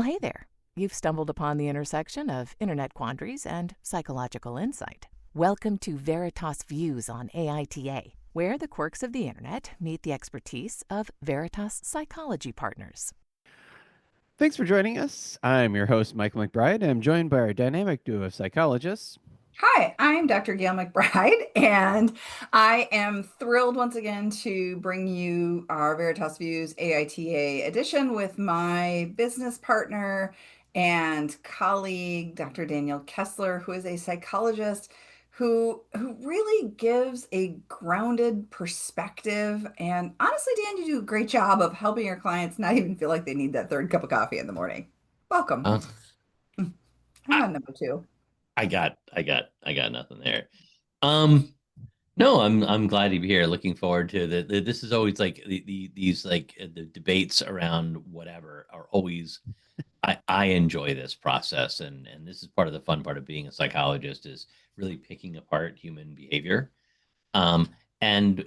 Well, hey there. You've stumbled upon the intersection of internet quandaries and psychological insight. Welcome to Veritas Views on AITA, where the quirks of the internet meet the expertise of Veritas Psychology Partners. Thanks for joining us. I'm your host, Michael McBride. I'm joined by our dynamic duo of psychologists. Hi, I'm Dr. Gayle MacBride, and I am thrilled once again to bring you our Veritas Views AITA edition with my business partner and colleague, Dr. Daniel Kessler, who is a psychologist who really gives a grounded perspective. And honestly, Dan, you do a great job of helping your clients not even feel like they need that third cup of coffee in the morning. Welcome. I'm on number two. I got nothing there. No, I'm glad to be here. Looking forward to this is always like these the debates around whatever are always. I enjoy this process, and this is part of the fun part of being a psychologist is really picking apart human behavior. And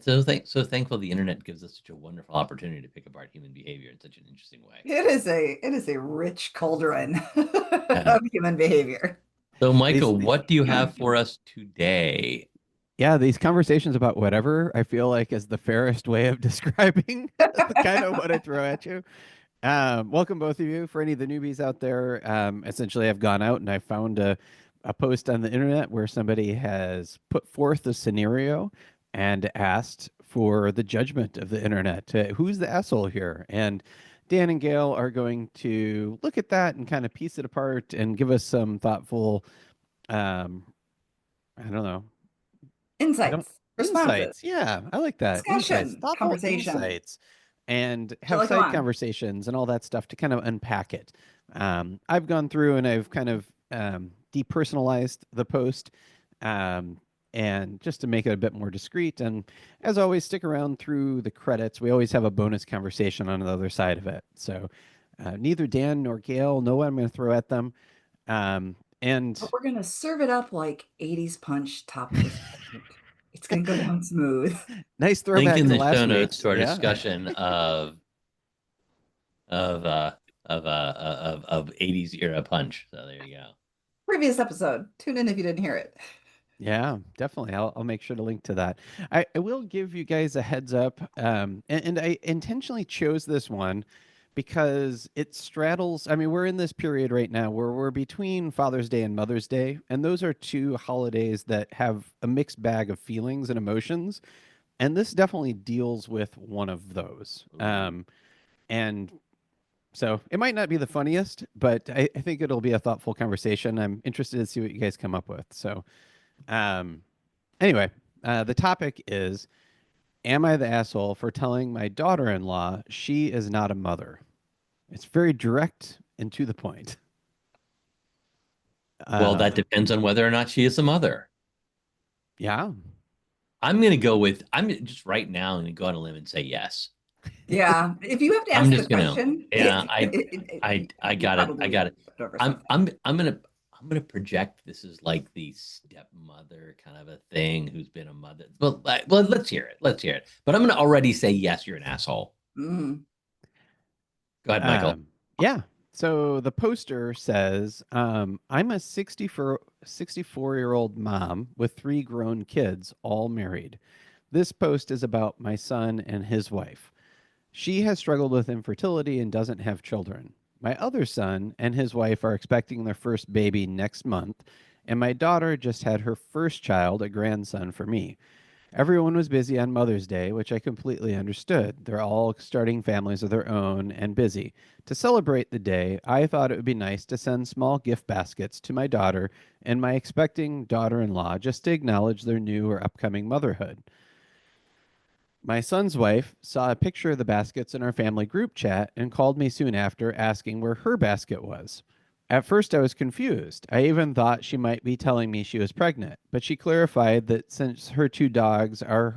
so thankful the internet gives us such a wonderful opportunity to pick apart human behavior in such an interesting way. It is a rich cauldron of human behavior. So, Michael, what do you have for us today? Yeah, these conversations about whatever, I feel like is the fairest way of describing kind of what I throw at you. Welcome, both of you. For any of the newbies out there, essentially I've gone out and I found a post on the internet where somebody has put forth a scenario and asked for the judgment of the internet. Who's the asshole here? And Dan and Gayle are going to look at that and kind of piece it apart and give us some thoughtful, I don't know. Insights. Insights. Yeah, I like that. Discussion, conversation. Insights. And have side conversations and all that stuff to kind of unpack it. I've gone through and I've kind of depersonalized the post and just to make it a bit more discreet. And as always, stick around through the credits. We always have a bonus conversation on the other side of it. So neither Dan nor Gayle know what I'm going to throw at them. But we're going to serve it up like 80s punch top. It's going to go down smooth. Nice throwback. Link in the show notes to our discussion of 80s era punch. So there you go. Previous episode. Tune in if you didn't hear it. Yeah, definitely. I'll make sure to link to that. I will give you guys a heads up. And I intentionally chose this one because it straddles. I mean, we're in this period right now where we're between Father's Day and Mother's Day. And those are two holidays that have a mixed bag of feelings and emotions. And this definitely deals with one of those. And so it might not be the funniest, but I think it'll be a thoughtful conversation. I'm interested to see what you guys come up with. So anyway, the topic is, am I the asshole for telling my daughter-in-law she is not a mother? It's very direct and to the point. Well, that depends on whether or not she is a mother. Yeah. I'm just right now going to go on a limb and say yes. Yeah. If you have to ask the question. Yeah, I got it. I'm going to project this is like the stepmother kind of a thing who's been a mother. Well, let's hear it. But I'm going to already say, yes, you're an asshole. Mm. Go ahead, Michael. Yeah. So the poster says, I'm a 64-year-old mom with 3 grown kids, all married. This post is about my son and his wife. She has struggled with infertility and doesn't have children. My other son and his wife are expecting their first baby next month, and my daughter just had her first child, a grandson, for me. Everyone was busy on Mother's Day, which I completely understood. They're all starting families of their own and busy. To celebrate the day, I thought it would be nice to send small gift baskets to my daughter and my expecting daughter-in-law just to acknowledge their new or upcoming motherhood. My son's wife saw a picture of the baskets in our family group chat and called me soon after asking where her basket was. At first, I was confused. I even thought she might be telling me she was pregnant, but she clarified that since her 2 dogs are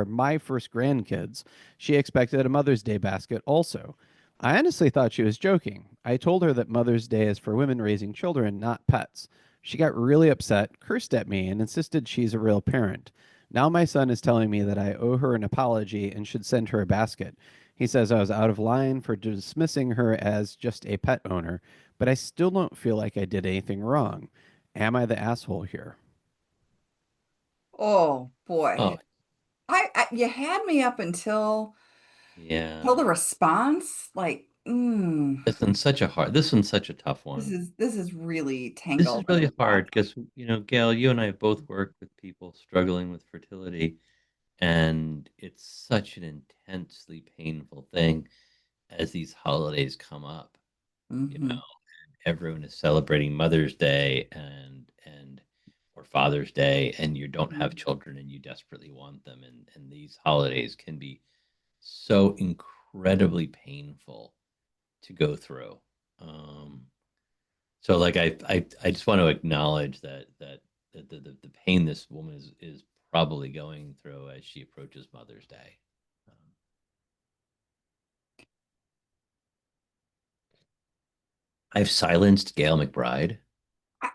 my first grandkids, she expected a Mother's Day basket also. I honestly thought she was joking. I told her that Mother's Day is for women raising children, not pets. She got really upset, cursed at me, and insisted she's a real parent. Now my son is telling me that I owe her an apology and should send her a basket. He says I was out of line for dismissing her as just a pet owner, but I still don't feel like I did anything wrong. Am I the asshole here? Oh Oh, boy. I you had me up until yeah. the response. Like, This one's such a tough this one. is this is really This is tangled and really hard involved. because, Gail, you and I both work with people struggling with fertility, and it's such an intensely painful thing as these holidays come up. You know, Hmm. everyone is celebrating Mother's Day and or Father's Day, and you don't have children and you desperately want them, and these holidays can be so incredibly painful to go through. Um, so like I just want to acknowledge that the pain this woman is probably going through as she approaches Mother's Day. Um, I've silenced Gail MacBride.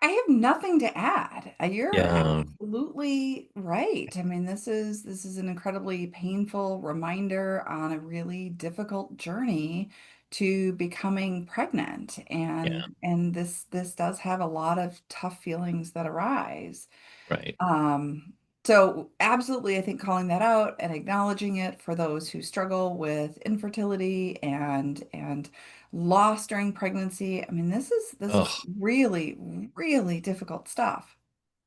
I have nothing to add. You're Yeah, absolutely right. I mean, this is an incredibly painful reminder on a really difficult journey to becoming pregnant. yeah, And this does have a lot of tough feelings that arise. right. Um, so absolutely, I think calling that out and acknowledging it for those who struggle with infertility and loss during pregnancy. I mean, this is Oh, really, really difficult stuff.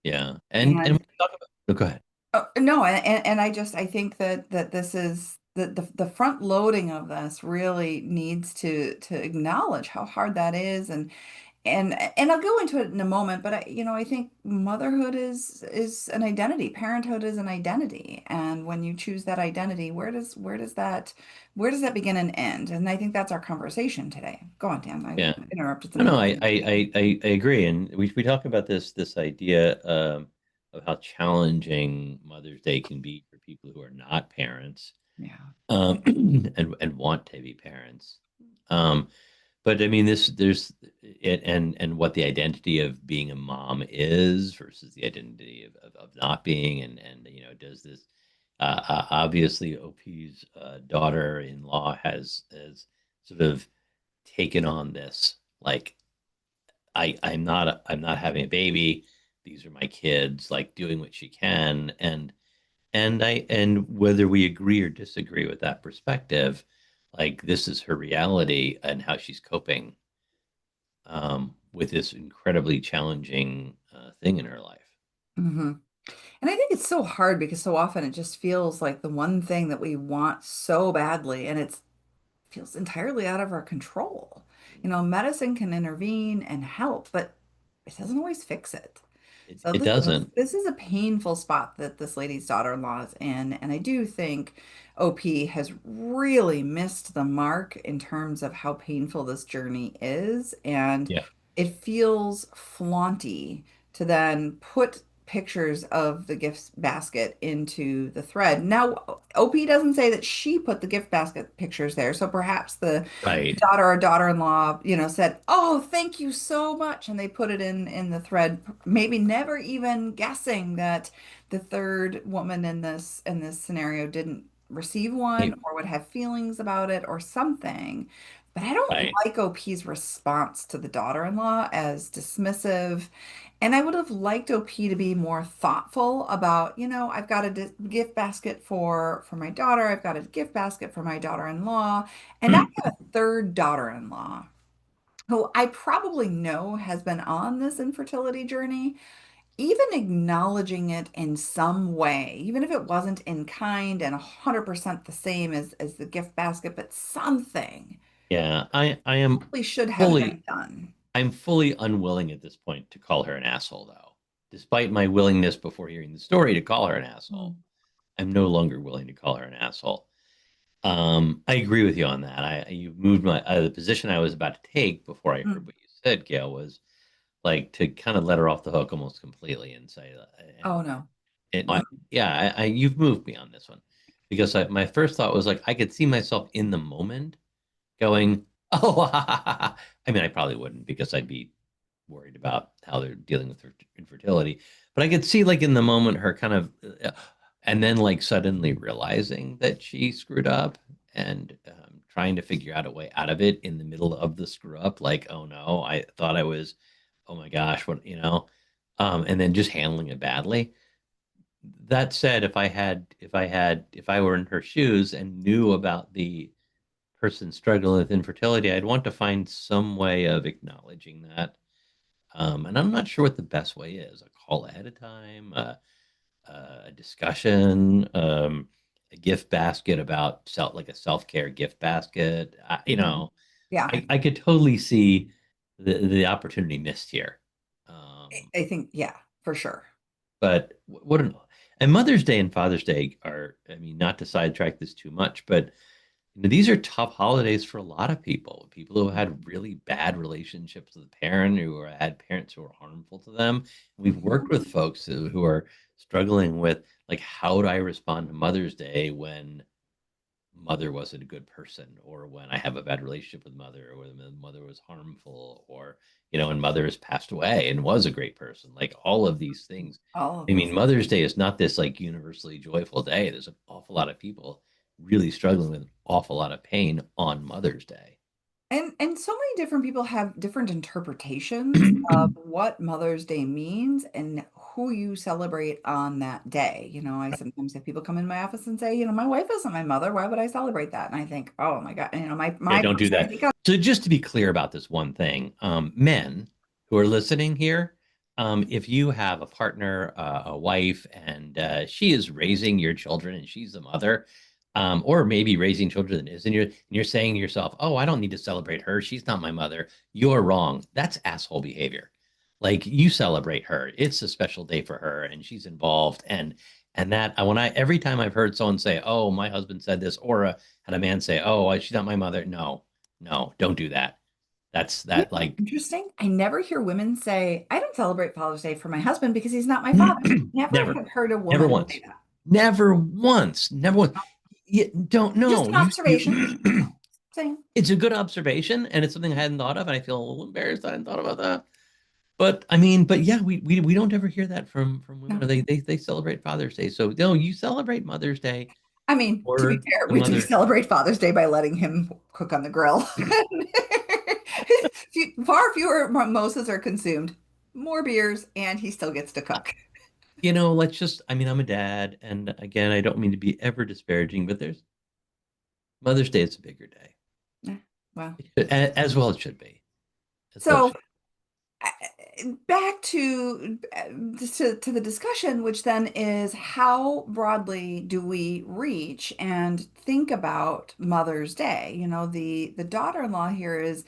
yeah. And And we talk about. Oh, go ahead. no, and I think that this is the front loading of this really needs to acknowledge how hard that is and I'll go into it in a moment, but I think motherhood is an identity. Parenthood is an identity. And when you choose that identity, where does that begin and end? And I think that's our conversation today. Go on, Dan. I Yeah. interrupted No, some no, things. I agree, and we talk about this idea of how challenging Mother's Day can be for people who are not parents, Yeah. and want to be parents. Um, but I mean, there's it, and what the identity of being a mom is versus the identity of not being, and does this obviously OP's daughter-in-law has sort of taken on this like I'm not having a baby. These are my kids, like doing what she can, and whether we agree or disagree with that perspective, like this is her reality and how she's coping with this incredibly challenging thing in her life. Hmm. And I think it's so hard because so often it just feels like the one thing that we want so badly, and it feels entirely out of our control. Medicine can intervene and help, but it doesn't always fix it. So It this is doesn't. this is a painful spot that this lady's daughter-in-law is in, and I do think OP has really missed the mark in terms of how painful this journey is, and Yeah. it feels flaunty to then put pictures of the gift basket into the thread. Now, OP doesn't say that she put the gift basket pictures there, so perhaps the Right. daughter or daughter-in-law, said, "Oh, thank you so much," and they put it in the thread, maybe never even guessing that the third woman in this scenario didn't receive one or would have feelings about it or something. But I don't Right. like OP's response to the daughter-in-law as dismissive. And I would have liked OP to be more thoughtful about, I've got a gift basket for my daughter, I've got a gift basket for my daughter-in-law, and now I have a third daughter-in-law who I probably know has been on this infertility journey. Even acknowledging it in some way, even if it wasn't in kind and 100% the same as the gift basket, but something Yeah. I am probably should have fully been done. I'm fully unwilling at this point to call her an asshole, though. Despite my willingness before hearing the story to call her an asshole, Mm. I'm no longer willing to call her an asshole. I agree with you on that. You've moved my the position I was about to take before I heard Mm. what you said, Gail, was like to kind of let her off the hook almost completely and say, Oh no. yeah, you've moved me on this one because my first thought was like I could see myself in the moment going, oh, I mean, I probably wouldn't because I'd be worried about how they're dealing with infertility. But I could see, like in the moment, her kind of, and then like suddenly realizing that she screwed up and trying to figure out a way out of it in the middle of the screw up, like, oh no, I thought I was, oh my gosh, what, and then just handling it badly. That said, if I were in her shoes and knew about the person struggling with infertility, I'd want to find some way of acknowledging that. And I'm not sure what the best way is. A call ahead of time, a discussion, a gift basket about like a self-care gift basket. Yeah, I could totally see the opportunity missed here. I think, yeah, for sure. But what an and Mother's Day and Father's Day are, I mean, not to sidetrack this too much, but these are tough holidays for a lot of people. People who had really bad relationships with a parent, who had parents who were harmful to them. We've worked Mhm. with folks who are struggling with, like, how do I respond to Mother's Day when mother wasn't a good person, or when I have a bad relationship with mother, or when the mother was harmful, or when mother has passed away and was a great person. Like, all of these things. All of I mean, those. Mother's Day is not this like universally joyful day. There's an awful lot of people really struggling with an awful lot of pain on Mother's Day. And so many different people have different interpretations of what Mother's Day means and who you celebrate on that day. I sometimes have people come in my office and say, my wife isn't my mother. Why would I celebrate that? And I think, oh my God, my Yeah, my don't do person I that. think of, So just to be clear about this one thing, men who are listening here, if you have a partner, a wife, and she is raising your children and she's the mother, or maybe raising children and is, and you're saying to yourself, "Oh, I don't need to celebrate her. She's not my mother." You're wrong. That's asshole behavior. Like, you celebrate her. It's a special day for her, and she's involved. And that when I every time I've heard someone say, "Oh, my husband said this," or had a man say, "Oh, she's not my mother." No, no, don't do that. That's you that know, like interesting. I never hear women say, I don't celebrate Father's Day for my husband because he's not my father. Never never, have heard a never woman say once, that. never once, never once. You don't Just know. an observation. Saying, It's a good observation, and it's something I hadn't thought of, and I feel a little embarrassed I hadn't thought about that. But I mean, but yeah, we don't ever hear that from women. no. Or they celebrate Father's Day, so no, you celebrate Mother's Day I mean, to be or fair, the we do mother. celebrate Father's Day by letting him cook on the grill. Far fewer mimosas are consumed, more beers, and he still gets to cook. Let's just. I mean, I'm a dad, and again, I don't mean to be ever disparaging, but there's Mother's Day is a bigger day. Eh, Well, As well it should be. As well it so should. back to the discussion, which then is how broadly do we reach and think about Mother's Day? The daughter-in-law here is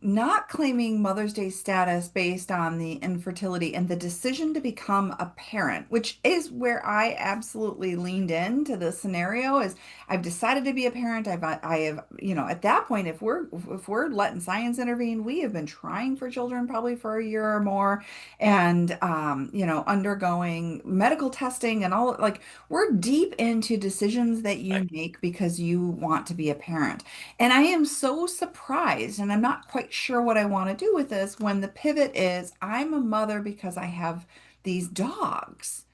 not claiming Mother's Day status based on the infertility and the decision to become a parent, which is where I absolutely leaned into this scenario. Is I've decided to be a parent. I have, at that point, if we're letting science intervene, we have been trying for children probably for a year or more, and undergoing medical testing and all, like, we're deep into decisions that Right. you make because you want to be a parent. And I am so surprised, and I'm not quite sure what I want to do with this when the pivot is I'm a mother because I have these dogs.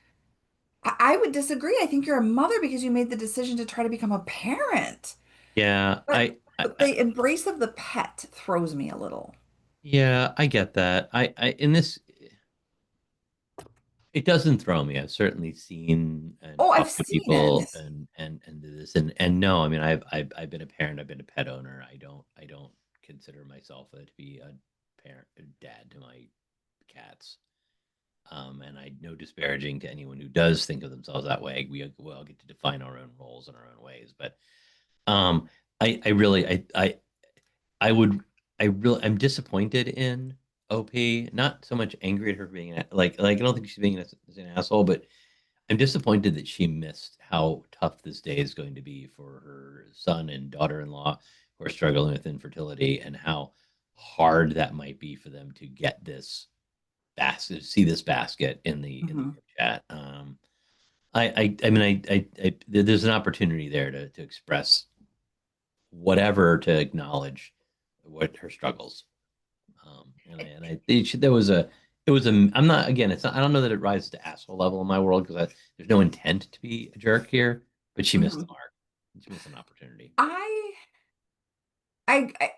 I would disagree. I think you're a mother because you made the decision to try to become a parent. Yeah, But, but the embrace of the pet throws me a little. I get that. I in this It doesn't throw me. I've certainly seen and Oh, I've talked to seen it. people and do this, and no, I mean, I've been a parent. I've been a pet owner. I don't consider myself to be a parent, a dad to my cats. And I no disparaging to anyone who does think of themselves that way. We all get to define our own roles in our own ways, but um, I really I would I'm disappointed in OP. Not so much angry at her being like I don't think she's being an asshole, but I'm disappointed that she missed how tough this day is going to be for her son and daughter-in-law who are struggling with infertility, and how hard that might be for them to get this basket, see this basket in the Mhm. group chat. I mean, there's an opportunity there to express whatever, to acknowledge what her struggles. And I think there was it was a, I'm not, again, it's not, I don't know that it rises to asshole level in my world because there's no intent to be a jerk here, but she missed the Mhm. mark. She missed an opportunity. I, I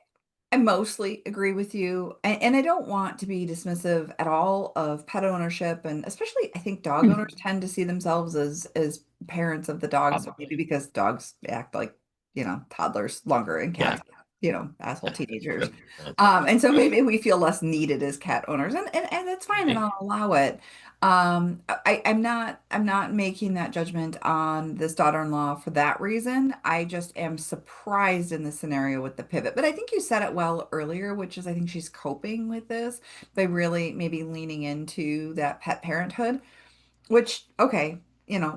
I mostly agree with you. And I don't want to be dismissive at all of pet ownership. And especially, I think dog owners tend to see themselves as parents of the dogs, maybe Probably. because dogs act like, toddlers longer and Yeah. cats, asshole Yeah, that's teenagers. true. That's true. And so maybe we feel less needed as cat owners. And that's fine, and Right. I'll allow it. I'm not making that judgment on this daughter-in-law for that reason. I just am surprised in the scenario with the pivot. But I think you said it well earlier, which is I think she's coping with this by really maybe leaning into that pet parenthood, which, okay,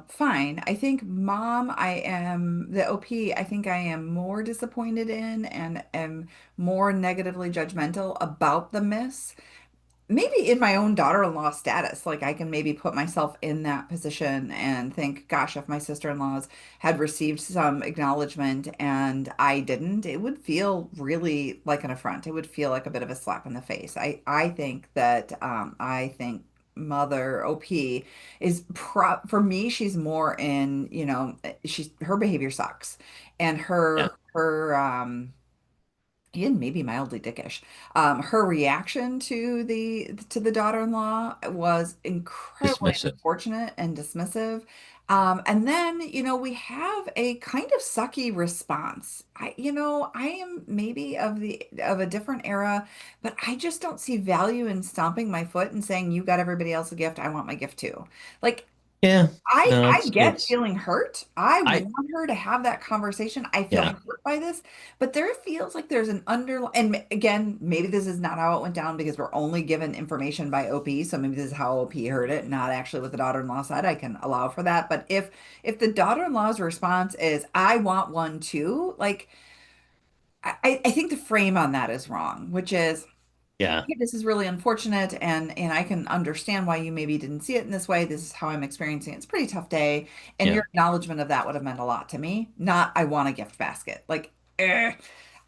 fine. I think mom, I am the OP, I think I am more disappointed in and am more negatively judgmental about the miss, maybe in my own daughter-in-law status. Like I can maybe put myself in that position and think, gosh, if my sister-in-laws had received some acknowledgement and I didn't, it would feel really like an affront. It would feel like a bit of a slap in the face. I think that I think mother OP is for me, she's more in, she's her behavior sucks, and Yeah. her even maybe mildly dickish. Her reaction to the daughter-in-law was incredibly Dismissive. unfortunate and dismissive. And then, we have a kind of sucky response. I am maybe of a different era, but I just don't see value in stomping my foot and saying, "You got everybody else a gift. I want my gift too." Like Yeah. I No, I get feeling hurt. I I, want her to have that conversation. I feel yeah. hurt by this, but there feels like there's an again, maybe this is not how it went down because we're only given information by OP, so maybe this is how OP heard it, not actually what the daughter-in-law said. I can allow for that. But if the daughter-in-law's response is, "I want one too," like I think the frame on that is wrong, which is, Yeah. "Hey, this is really unfortunate, and I can understand why you maybe didn't see it in this way. This is how I'm experiencing it. It's a pretty tough day." And Yeah. your acknowledgement of that would have meant a lot to me. Not, "I want a gift basket." Like,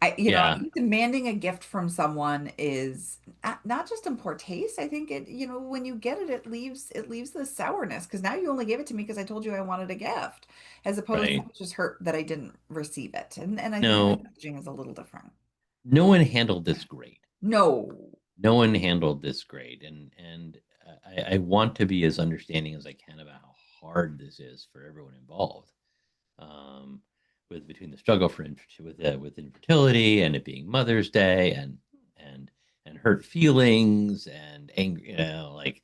I Yeah. think demanding a gift from someone is not just in poor taste. I think when you get it, it leaves the sourness because now you only gave it to me because I told you I wanted a gift, as opposed to I Right. was just hurt that I didn't receive it. And I think the No, messaging is a little different. no one handled this great. No. No one handled this great. And I want to be as understanding as I can about how hard this is for everyone involved. Um, with between the struggle with infertility and it being Mother's Day and and hurt feelings and anger, like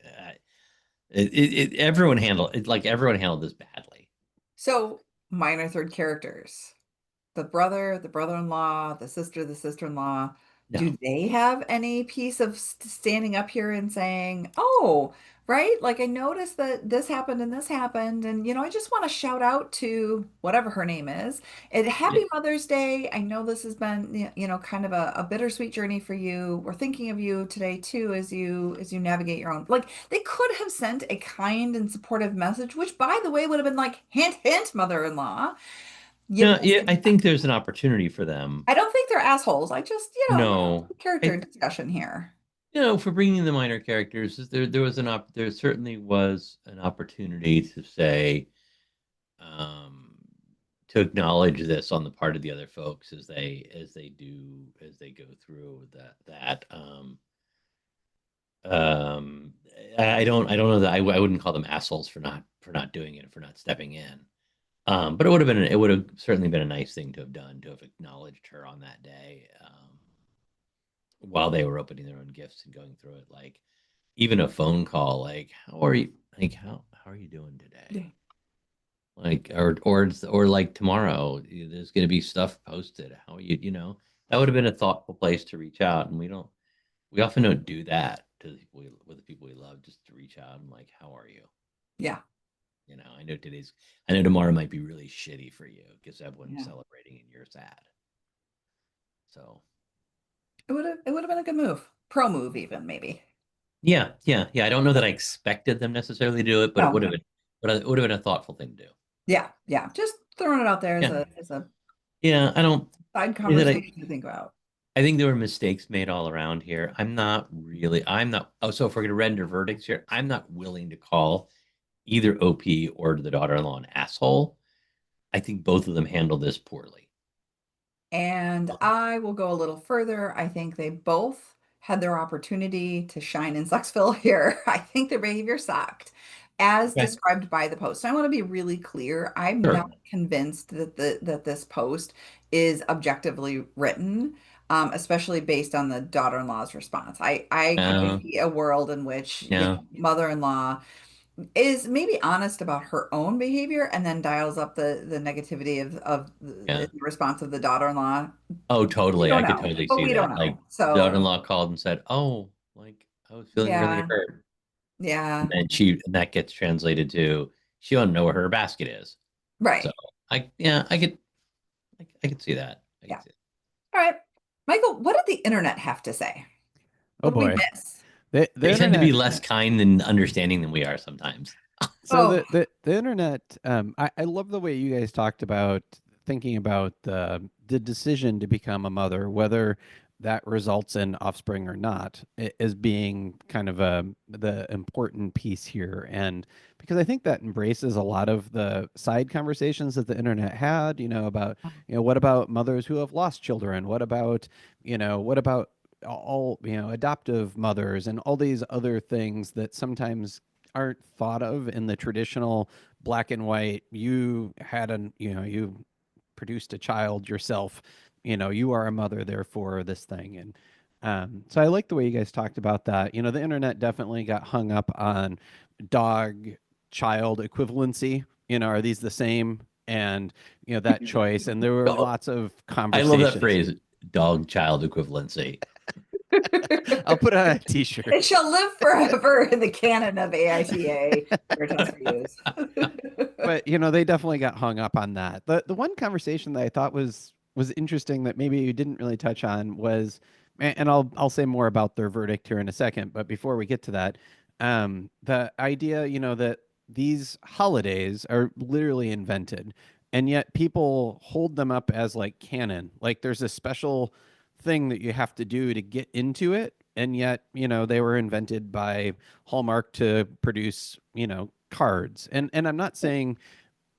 everyone handled this badly. So, minor third characters. The brother, the brother-in-law, the sister-in-law, No, do they have any piece of standing up here and saying, "Oh, right, like I noticed that this happened, and I just want to shout out to whatever her name is, and yeah, happy Mother's Day. I know this has been, kind of a bittersweet journey for you. We're thinking of you today too as you navigate your own." Like they could have sent a kind and supportive message, which by the way would have been like, "Hint, hint, mother-in-law. You no, yeah. missed I think there's an opportunity for them. I don't think they're assholes. I just, No, character I discussion here." for bringing the minor characters, there certainly was an opportunity to say, um, to acknowledge this on the part of the other folks as they go through um I don't know that I wouldn't call them assholes for not doing it, for not stepping in. But it would have certainly been a nice thing to have done, to have acknowledged her on that day, while they were opening their own gifts and going through it. Like even a phone call, like how are you, like how are you doing today? Yeah. Like or like tomorrow there's going to be stuff posted. How are you? That would have been a thoughtful place to reach out, and we often don't do that to the people with the people we love, just to reach out and like, how are you? Yeah. I know tomorrow might be really shitty for you because everyone's Yeah. celebrating and you're sad. So It would have been a good move. Pro move even maybe. yeah, yeah, yeah. I don't know that I expected them necessarily to do it, but No, no. it would have been a thoughtful thing to do. Yeah, yeah. Just throwing it out there as Yeah, a yeah. I don't side that I conversation to think about. I think there were mistakes made all around here. I'm not, oh, so if we're going to render verdicts here, I'm not willing to call either OP or the daughter-in-law an asshole. I think both of them handled this poorly. And I will go a little further. I think they both had their opportunity to shine in Sucksville here. I think their behavior sucked, as Okay. described by the post. I want to be really clear. I'm Sure. not convinced that that this post is objectively written, especially based on the daughter-in-law's response. I could No, see a world in which the no, mother-in-law is maybe honest about her own behavior and then dials up the negativity of yeah. the response of the daughter-in-law. Oh, We totally. don't I could know, totally but see we don't that. Like know. the So daughter-in-law called and said, "Oh, like I was feeling really yeah, hurt," yeah, and that gets translated to she don't know where her basket is. So right. I could see that. I Yeah. could see All right. Michael, what did the internet have to say? Oh What did we boy. miss? The They tend to be internet. less kind and understanding than we are sometimes. So Oh, the internet, I love the way you guys talked about thinking about the decision to become a mother, whether that results in offspring or not, as being kind of the important piece here. And because I think that embraces a lot of the side conversations that the internet had, about, what about mothers who have lost children? What about all, adoptive mothers and all these other things that sometimes aren't thought of in the traditional black and white. You produced a child yourself, you are a mother, therefore this thing. And so I like the way you guys talked about that. The internet definitely got hung up on dog child equivalency. Are these the same? And that choice, and there were Oh, lots of I love that conversations. phrase, dog child equivalency. I'll put it on a t-shirt. it shall live forever in the canon of AITA Veritas Reviews. But they definitely got hung up on that. The one conversation that I thought was interesting that maybe you didn't really touch on was, and I'll say more about their verdict here in a second, but before we get to that, the idea, that these holidays are literally invented, and yet people hold them up as like canon. Like there's a special thing that you have to do to get into it, and yet, they were invented by Hallmark to produce, cards. And I'm not saying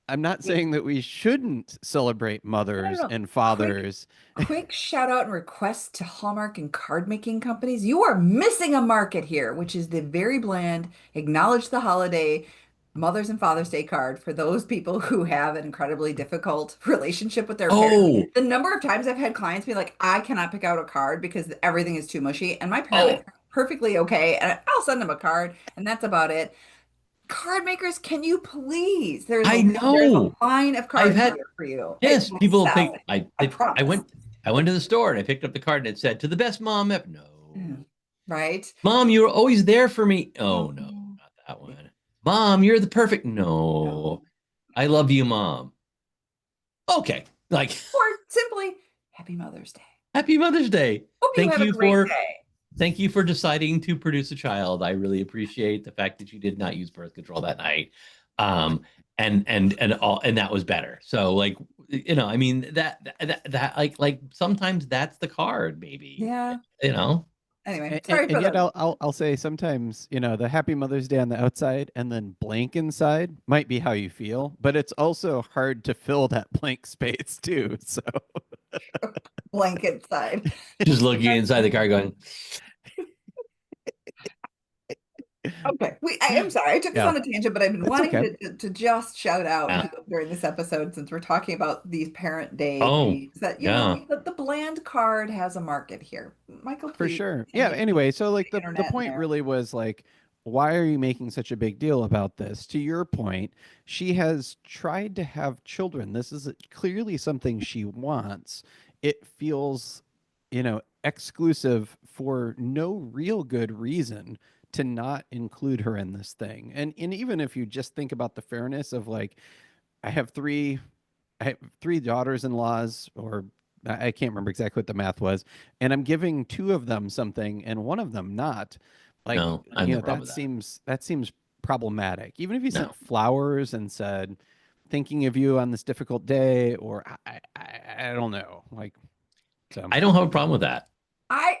that we shouldn't celebrate I don't mothers know. and Quick, fathers. quick shout out and request to Hallmark and card making companies. You are missing a market here, which is the very bland, acknowledge the holiday Mother's and Father's Day card for those people who have an incredibly difficult relationship with their parents. Oh, The number of times I've had clients be like, I cannot pick out a card because everything is too mushy, and my parents oh, are perfectly okay, and I'll send them a card, and that's about it. Card makers, can you please? I There's know. a line of I've cards had here for you. It yes, will people sell. pick. I promise. I went to the store and I picked up the card and it said to the best mom ever. No, Mm. Right? mom, you were always there for me. Oh no, Oh, not that one. Mom, you're the perfect. No, no. I love you, mom. Okay, like Or simply, Happy Mother's Day. Happy Mother's Day. Hope you Thank have a you great for day. thank you for deciding to produce a child. I really appreciate the fact that you did not use birth control that night. Um, and that was better. So like, I mean that like sometimes that's the card, maybe. Yeah. You know. Anyway, And, sorry for and yet the. I'll say sometimes, the Happy Mother's Day on the outside and then blank inside might be how you feel, but it's also hard to fill that blank space too. So Blanket side. Just looking inside the car going, Okay. I am sorry. I took us yeah, on a tangent, but I've been that's wanting okay. to just shout out ah, during this episode, since we're talking about these parent day oh, things, that, yeah. the bland card has a market here. Michael, For please sure. Yeah. continue to Anyway, so put like the the internet in point there. really was like, why are you making such a big deal about this? To your point, she has tried to have children. This is clearly something she wants. It feels, exclusive for no real good reason to not include her in this thing. And even if you just think about the fairness of like, I have three I have three daughters-in-laws, or I can't remember exactly what the math was, and I'm giving two of them something and one of them not. Like, No, I have no problem that with that. seems problematic. Even if you No. sent flowers and said, "Thinking of you on this difficult day," or I don't know, like so. I don't have a problem with that.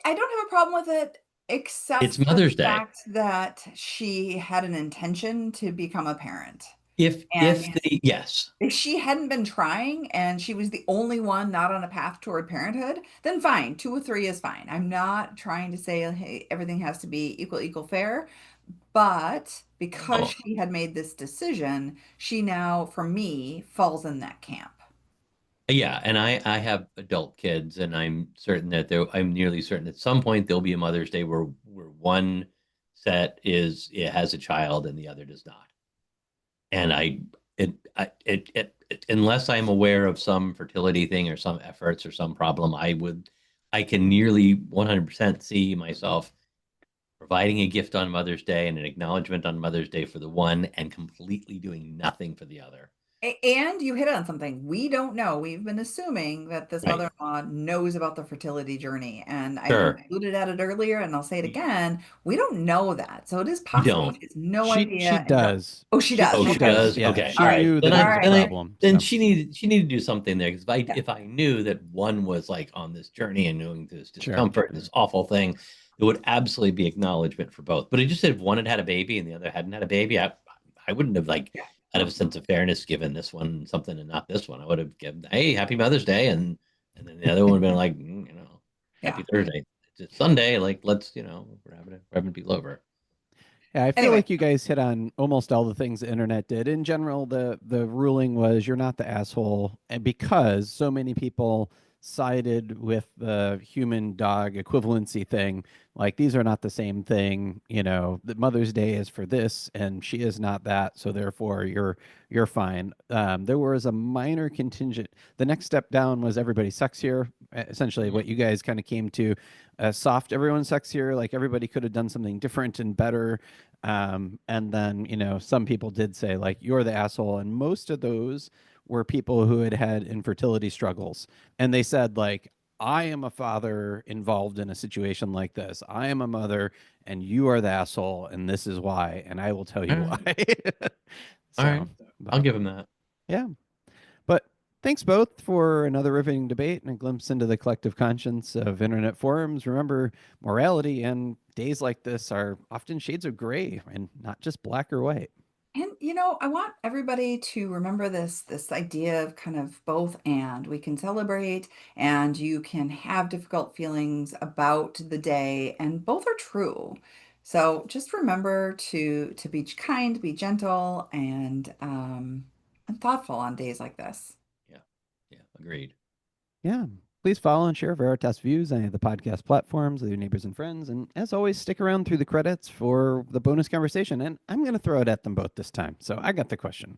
I don't have a problem with it, except It's for the Mother's Day. fact that she had an intention to become a parent. If And the yes. if she hadn't been trying and she was the only one not on a path toward parenthood, then fine, 2 or 3 is fine. I'm not trying to say, hey, everything has to be equal, fair. But because Oh, she had made this decision, she now, for me, falls in that camp. yeah, and I have adult kids, and I'm nearly certain at some point there'll be a Mother's Day where one set it has a child and the other does not. And unless I'm aware of some fertility thing or some efforts or some problem, I can nearly 100% see myself providing a gift on Mother's Day and an acknowledgement on Mother's Day for the one and completely doing nothing for the other. And you hit on something. We don't know. We've been assuming that this Right. mother-in-law knows about the fertility journey. And I Sure. alluded at it earlier, and I'll say it We, again. We don't know that. So it is we possible don't. she has no She idea and does. oh, she does. Oh, she Okay. does. Yeah, Okay. she All right. knew Then that All it I was a right. problem. then So she needed to do something there because Yeah. if I knew that one was like on this journey and knowing this sure. discomfort, this awful thing, it would absolutely be acknowledgement for both. But I just said if one had a baby and the other hadn't had a baby, I wouldn't have like Yeah. out of a sense of fairness given this one something and not this one. I would have given, hey, happy Mother's Day, and then the other one would have been like, Yeah. happy Thursday. It's Sunday, like let's we're having people over. Yeah, I feel Anyway, like you guys hit on almost all the things the internet did. In general, the ruling was you're not the asshole, and because so many people sided with the human dog equivalency thing, like these are not the same thing. The Mother's Day is for this, and she is not that, so therefore you're fine. There was a minor contingent. The next step down was everybody's sexier. Essentially, what you guys kind of came to, soft everyone's sexier. Like everybody could have done something different and better. And then, some people did say, like, you're the asshole. And most of those were people who had had infertility struggles. And they said, like, I am a father involved in a situation like this. I am a mother, and you are the asshole, and this is why. And I will tell All you right. why. All right. So, I'll but give him that. yeah. But thanks both for another riveting debate and a glimpse into the collective conscience of internet forums. Remember, morality and days like this are often shades of gray and not just black or white. and I want everybody to remember this idea of kind of both and. We can celebrate and you can have difficult feelings about the day, and both are true. So just remember to be kind, be gentle, and thoughtful on days like this. Yeah. Yeah. Agreed. Yeah. Please follow and share Veritas Views on any of the podcast platforms with your neighbors and friends. And as always, stick around through the credits for the bonus conversation. And I'm going to throw it at them both this time. So I got the question.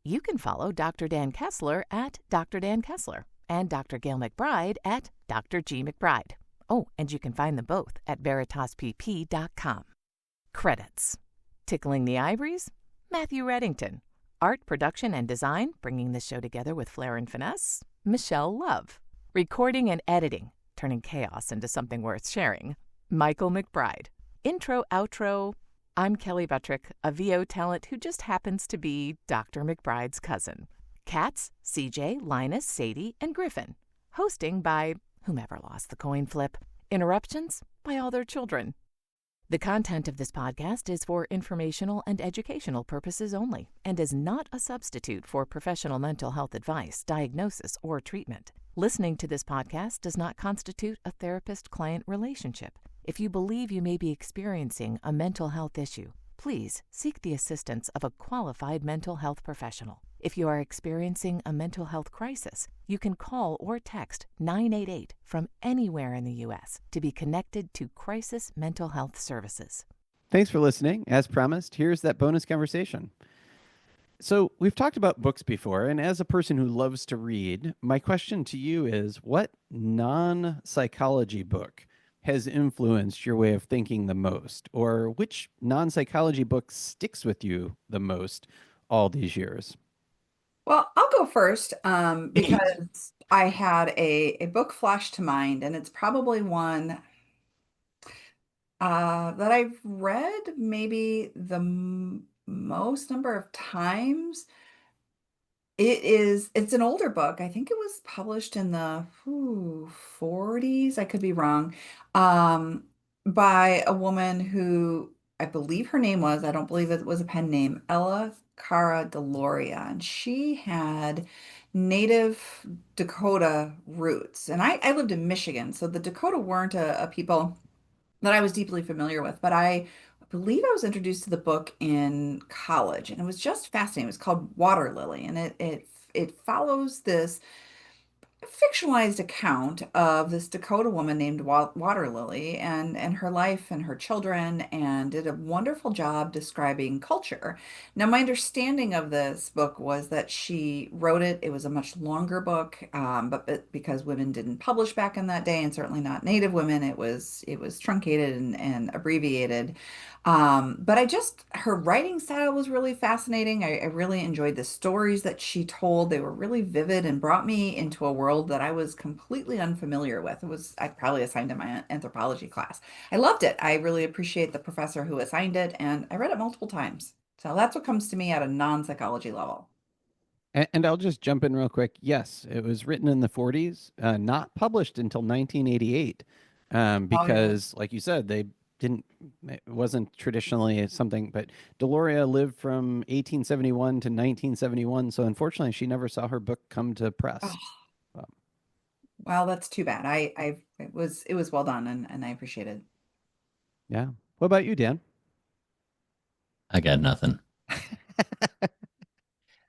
You can follow Dr. Dan Kessler at Dr. Dan Kessler and Dr. Gayle MacBride at Dr. G. MacBride. Oh, and you can find them both at veritaspp.com. Credits. Tickling the Ivories, Matthew Reddington. Art, production, and design, bringing the show together with flair and finesse, Michelle Love. Recording and editing, turning chaos into something worth sharing, Michael McBride. Intro, outro, I'm Kelly Buttrick, a VO talent who just happens to be Dr. McBride's cousin. Cats, CJ, Linus, Sadie, and Griffin. Hosting by whomever lost the coin flip. Interruptions by all their children. The content of this podcast is for informational and educational purposes only and is not a substitute for professional mental health advice, diagnosis, or treatment. Listening to this podcast does not constitute a therapist-client relationship. If you believe you may be experiencing a mental health issue, please seek the assistance of a qualified mental health professional. If you are experiencing a mental health crisis, you can call or text 988 from anywhere in the U.S. to be connected to Crisis Mental Health Services. Thanks for listening. As promised, here's that bonus conversation. So we've talked about books before, and as a person who loves to read, my question to you is, what non-psychology book has influenced your way of thinking the most? Or which non-psychology book sticks with you the most all these years? Well, I'll go first Please. because I had a book flash to mind, and it's probably one that I've read maybe the most number of times. It's an older book. I think it was published in the 40s. I could be wrong. Um, by a woman who I believe her name was, I don't believe it was a pen name, Ella Cara Deloria. And she had native Dakota roots. And I lived in Michigan, so the Dakota weren't a people that I was deeply familiar with, but I believe I was introduced to the book in college, and it was just fascinating. It was called Water Lily, and it follows this fictionalized account of this Dakota woman named Water Lily and her life and her children, and did a wonderful job describing culture. Now, my understanding of this book was that she wrote it. It was a much longer book, but because women didn't publish back in that day, and certainly not Native women, it was truncated and abbreviated. But her writing style was really fascinating. I really enjoyed the stories that she told. They were really vivid and brought me into a world that I was completely unfamiliar with. I probably assigned in my anthropology class. I loved it. I really appreciate the professor who assigned it, and I read it multiple times. So that's what comes to me at a non-psychology level. And I'll just jump in real quick. Yes, it was written in the 40s, not published until 1988, Oh, yeah. because, like you said, it wasn't traditionally something, but Deloria lived from 1871 to 1971. So unfortunately, she never saw her book come to press. Oh, Um, well, that's too bad. It was well done, and I appreciate it. yeah. What about you, Dan? I got nothing.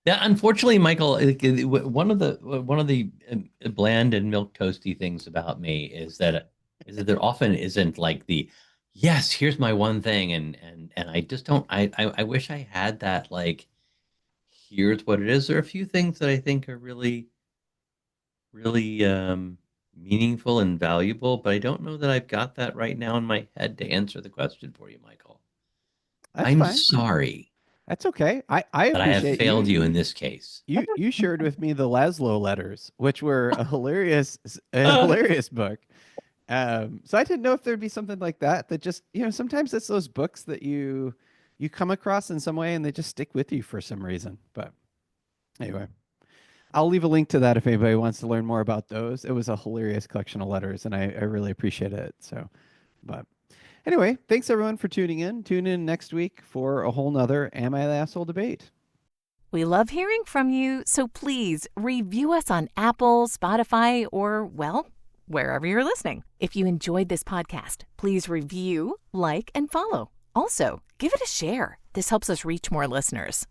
Yeah, unfortunately, Michael, one of the bland and milk toasty things about me is that there often isn't like the yes, here's my one thing, and I just don't. I wish I had that. Like, here's what it is. There are a few things that I think are really really meaningful and valuable, but I don't know that I've got that right now in my head to answer the question for you, Michael. That's I'm fine. sorry That's okay. I that I have appreciate failed you in this case. you shared with me the Laszlo letters, which were a hilarious book. So I didn't know if there'd be something like that just, sometimes it's those books that you come across in some way and they just stick with you for some reason. But anyway, I'll leave a link to that if anybody wants to learn more about those. It was a hilarious collection of letters, and I really appreciate it. So, but anyway, thanks everyone for tuning in. Tune in next week for a whole nother Am I the Asshole debate. We love hearing from you, so please review us on Apple, Spotify, or, well, wherever you're listening. If you enjoyed this podcast, please review, like, and follow. Also, give it a share. This helps us reach more listeners.